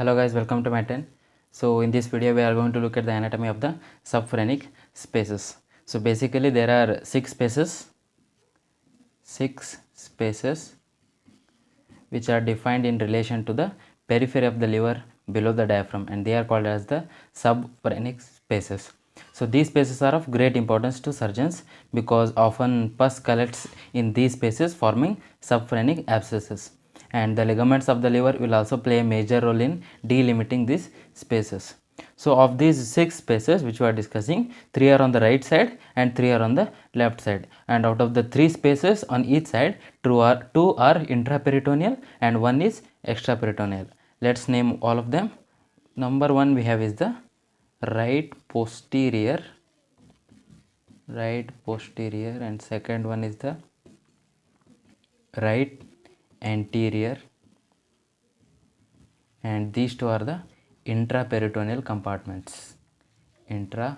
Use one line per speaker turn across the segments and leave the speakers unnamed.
Hello guys, welcome to my 10. So in this video we are going to look at the anatomy of the subphrenic spaces. So basically there are six spaces which are defined in relation to the periphery of the liver below the diaphragm, and they are called as the subphrenic spaces. So these spaces are of great importance to surgeons because often pus collects in these spaces forming subphrenic abscesses, and the ligaments of the liver will also play a major role in delimiting these spaces. So of these six spaces which we are discussing, three are on the right side and three are on the left side, and out of the three spaces on each side, two are intraperitoneal and one is extraperitoneal. Let's name all of them. Number one we have is the right posterior, and second one is the right anterior, and these two are the intraperitoneal compartments, and the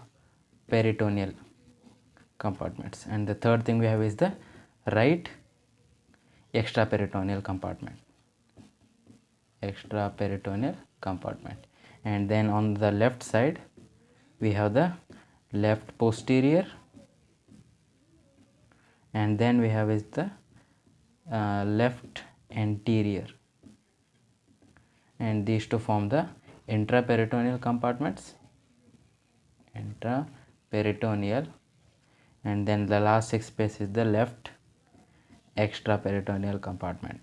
third thing we have is the right extraperitoneal compartment, and then on the left side we have the left posterior, and then we have is the left anterior, and these two form the intraperitoneal compartments, and then the last six space is the left extraperitoneal compartment.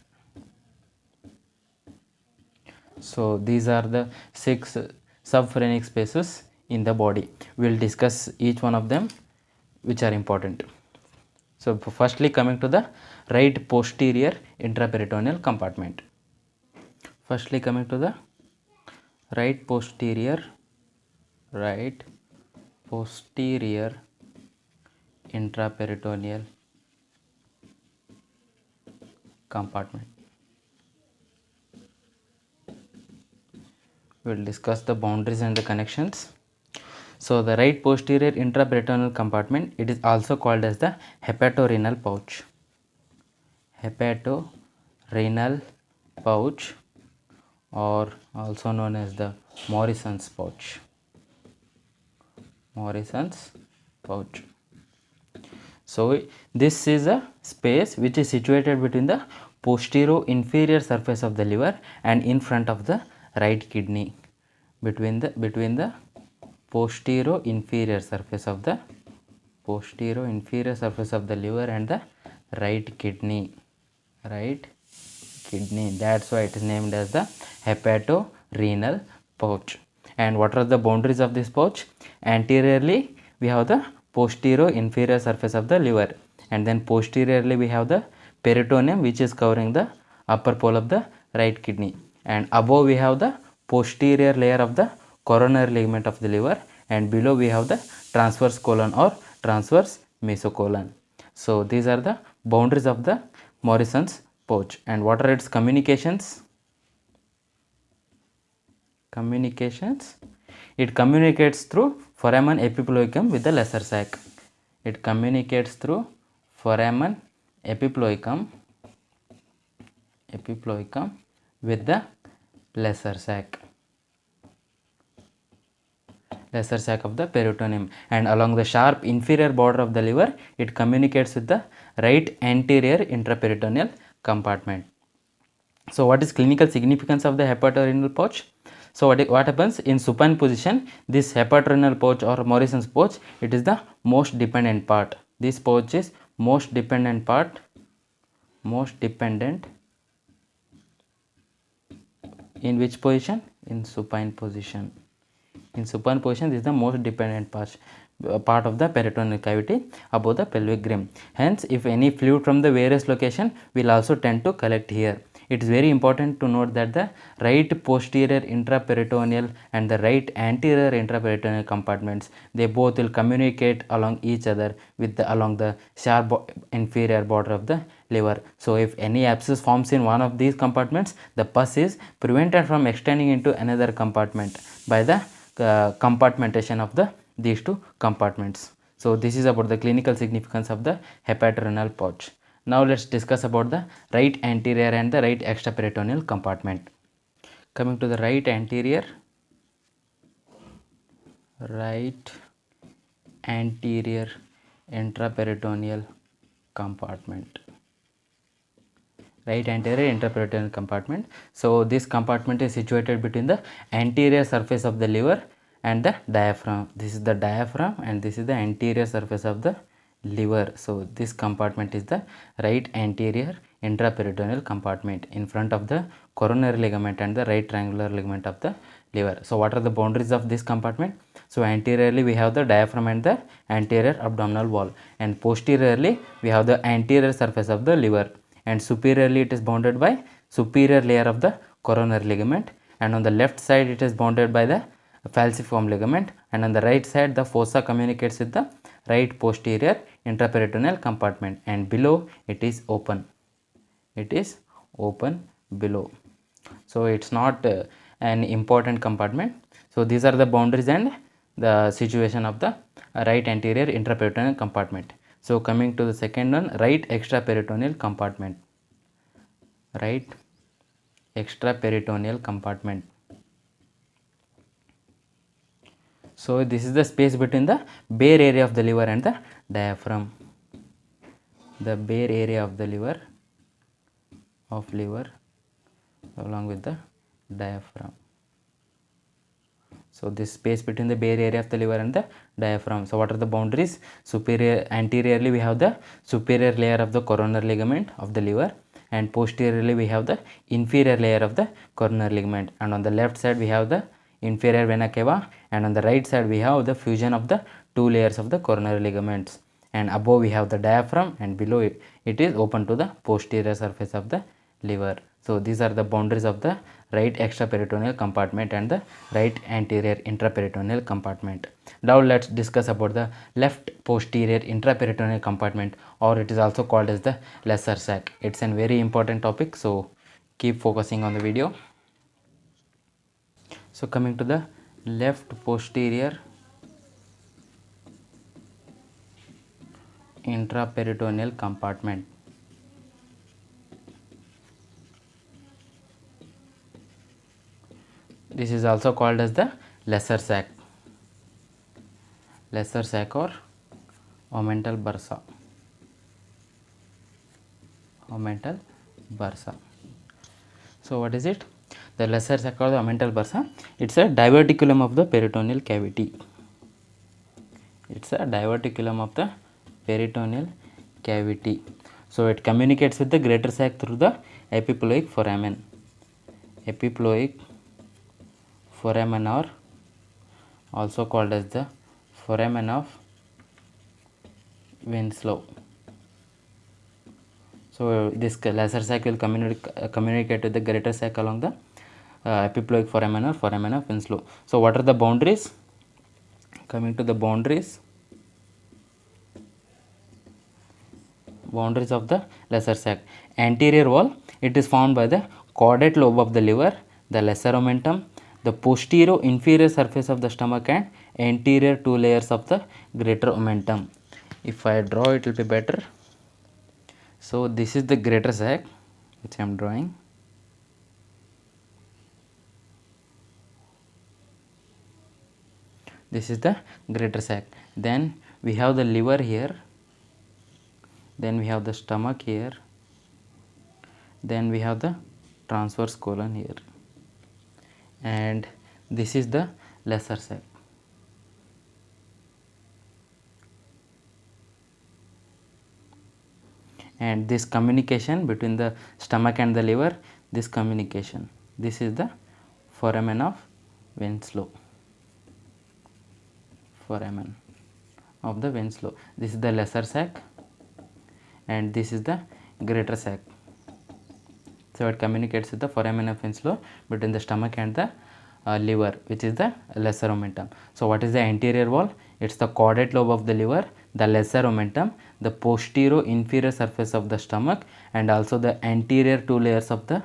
So these are the six subphrenic spaces in the body. We will discuss each one of them which are important. So firstly, coming to the right posterior intraperitoneal compartment. Firstly, coming to the right posterior intraperitoneal compartment. We will discuss the boundaries and the connections. So the right posterior intraperitoneal compartment, it is also called as the hepatorenal pouch, or also known as the Morrison's pouch. So this is a space which is situated between the posterior inferior surface of the liver and in front of the right kidney, between the posterior inferior surface of the liver and the right kidney. That's why it is named as the hepatorenal pouch. And what are the boundaries of this pouch? Anteriorly we have the posterior inferior surface of the liver, and then posteriorly we have the peritoneum which is covering the upper pole of the right kidney, and above we have the posterior layer of the coronary ligament of the liver, and below we have the transverse colon or transverse mesocolon. So these are the boundaries of the Morrison's pouch. And what are its communications? It communicates through foramen epiploicum with the lesser sac. With the lesser sac of the peritoneum, and along the sharp inferior border of the liver it communicates with the right anterior intraperitoneal compartment. So what is clinical significance of the hepatorenal pouch? So what happens in supine position, this hepatorenal pouch or Morrison's pouch, it is the most dependent part. This pouch is most dependent in which position? In supine position. This is the most dependent part of the peritoneal cavity above the pelvic rim. Hence, if any fluid from the various location will also tend to collect here. It is very important to note that the right posterior intraperitoneal and the right anterior intraperitoneal compartments, they both will communicate along each other along the sharp inferior border of the liver. So if any abscess forms in one of these compartments, the pus is prevented from extending into another compartment by the compartmentation of these two compartments. So this is about the clinical significance of the hepatorenal pouch. Now let's discuss about the right anterior and the right extraperitoneal compartment. Coming to the right anterior intraperitoneal compartment. Right anterior intraperitoneal compartment. So this compartment is situated between the anterior surface of the liver and the diaphragm. This is the diaphragm and this is the anterior surface of the liver. So this compartment is the right anterior intraperitoneal compartment in front of the coronary ligament and the right triangular ligament of the liver. So what are the boundaries of this compartment? So anteriorly we have the diaphragm and the anterior abdominal wall, and posteriorly we have the anterior surface of the liver, and superiorly it is bounded by superior layer of the coronary ligament, and on the left side it is bounded by the falciform ligament, and on the right side the fossa communicates with the right posterior intraperitoneal compartment, and below it is open. It is open below. So it's not an important compartment. So these are the boundaries and the situation of the right anterior intraperitoneal compartment. So coming to the second one, right extraperitoneal compartment. Right extraperitoneal compartment. So this is the space between the bare area of the liver and the diaphragm. The bare area of the liver along with the diaphragm. So this space between the bare area of the liver and the diaphragm. So what are the boundaries? Anteriorly we have the superior layer of the coronary ligament of the liver, and posteriorly we have the inferior layer of the coronary ligament, and on the left side we have the inferior vena cava, and on the right side we have the fusion of the two layers of the coronary ligaments, and above we have the diaphragm, and below it is open to the posterior surface of the liver. So these are the boundaries of the right extraperitoneal compartment and the right anterior intraperitoneal compartment. Now let's discuss about the left posterior intraperitoneal compartment, or it is also called as the lesser sac. It's a very important topic, so keep focusing on the video. So coming to the left posterior intraperitoneal compartment. This is also called as the lesser sac or omental bursa. So what is it? The lesser sac or the omental bursa, it's a diverticulum of the peritoneal cavity. So it communicates with the greater sac through the epiploic foramen. Foramen, or also called as the foramen of Winslow. So this lesser sac will communicate with the greater sac along the epiploic foramen or foramen of Winslow. So what are the boundaries? Coming to the boundaries of the lesser sac. Anterior wall, it is formed by the caudate lobe of the liver, the lesser omentum, the posterior inferior surface of the stomach, and anterior two layers of the greater omentum. If I draw, it will be better. So this is the greater sac which I am drawing. This is the greater sac. Then we have the liver here. Then we have the stomach here. Then we have the transverse colon here. And this is the lesser sac. And this communication between the stomach and the liver, this is the foramen of Winslow. This is the lesser sac and this is the greater sac. So it communicates with the foramen of Winslow between the stomach and the liver, which is the lesser omentum. So what is the anterior wall? It's the caudate lobe of the liver, the lesser omentum, the posterior inferior surface of the stomach, and also the anterior two layers of the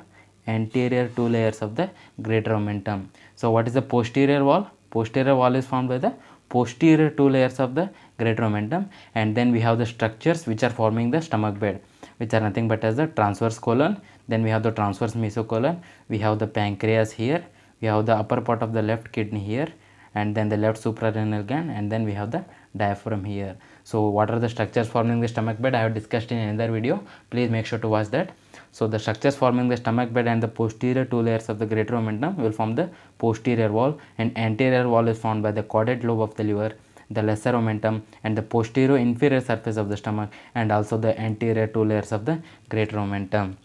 greater omentum. So what is the posterior wall? Posterior wall is formed by the posterior two layers of the greater omentum, and then we have the structures which are forming the stomach bed, which are nothing but as the transverse colon, Then we have the transverse mesocolon, we have the pancreas here, we have the upper part of the left kidney here, and then the left suprarenal gland, and then we have the diaphragm here. So what are the structures forming the stomach bed? I have discussed in another video, please make sure to watch that. So the structures forming the stomach bed and the posterior two layers of the greater omentum will form the posterior wall, and anterior wall is formed by the caudate lobe of the liver, the lesser omentum, and the posterior inferior surface of the stomach, and also the anterior two layers of the greater omentum.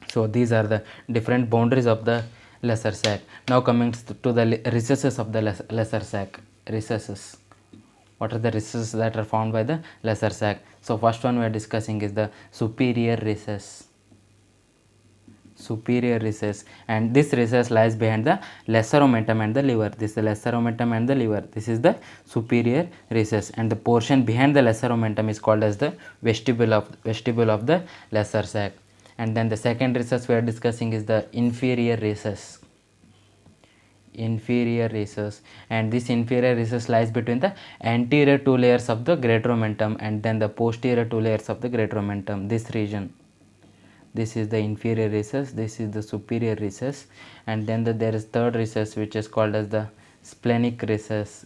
So these are the different boundaries of the lesser sac. Now coming to the recesses of the lesser sac. Recesses. What are the recesses that are formed by the lesser sac? So first one we are discussing is the superior recess. Superior recess, and this recess lies behind the lesser omentum and the liver. This is the lesser omentum and the liver. This is the superior recess, and the portion behind the lesser omentum is called as the vestibule of the lesser sac. And then the second recess we are discussing is the inferior recess. Inferior recess, and this inferior recess lies between the anterior two layers of the greater omentum and then the posterior two layers of the greater omentum. This region, this is the inferior recess, this is the superior recess, and then there is third recess which is called as the splenic recess.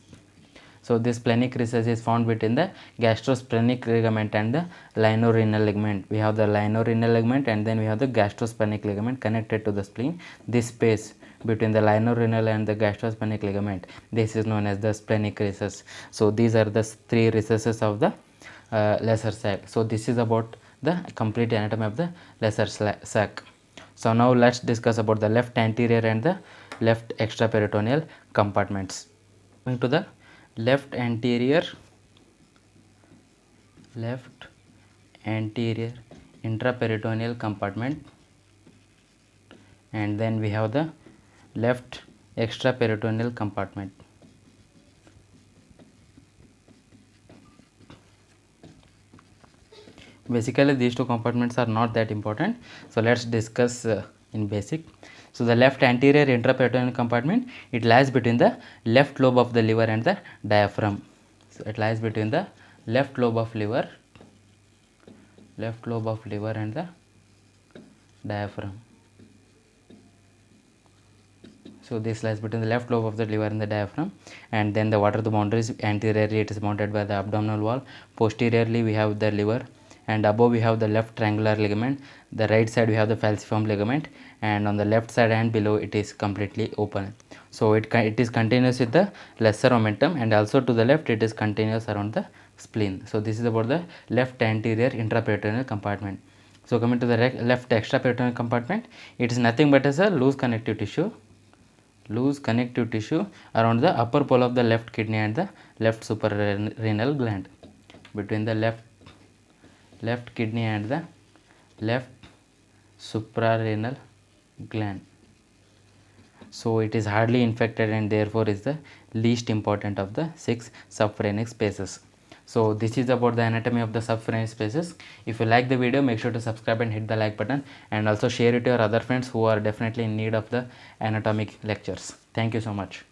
So this splenic recess is found between the gastrosplenic ligament and the lienorenal ligament. We have the lienorenal ligament, and then we have the gastrosplenic ligament connected to the spleen. This space between the lienorenal and the gastrosplenic ligament, this is known as the splenic recess. So these are the three recesses of the lesser sac. So this is about the complete anatomy of the lesser sac. So now let's discuss about the left anterior and the left extraperitoneal compartments. Coming to the left anterior intraperitoneal compartment, and then we have the left extraperitoneal compartment. Basically these two compartments are not that important, so let's discuss in basic. So the left anterior intraperitoneal compartment, it lies between the left lobe of the liver and the diaphragm. So it lies between the left lobe of liver and the diaphragm. So this lies between the left lobe of the liver and the diaphragm. And then what are the boundaries? Anteriorly it is bounded by the abdominal wall, posteriorly we have the liver, and above we have the left triangular ligament, the right side we have the falciform ligament, and on the left side and below it is completely open. So it is continuous with the lesser omentum, and also to the left it is continuous around the spleen. So this is about the left anterior intraperitoneal compartment. So coming to the left extraperitoneal compartment, it is nothing but as a loose connective tissue around the upper pole of the left kidney and the left suprarenal gland. Between the left kidney and the left suprarenal gland. So it is hardly infected and therefore is the least important of the 6 subphrenic spaces. So this is about the anatomy of the subphrenic spaces. If you like the video, make sure to subscribe and hit the like button, and also share it to your other friends who are definitely in need of the anatomic lectures. Thank you so much.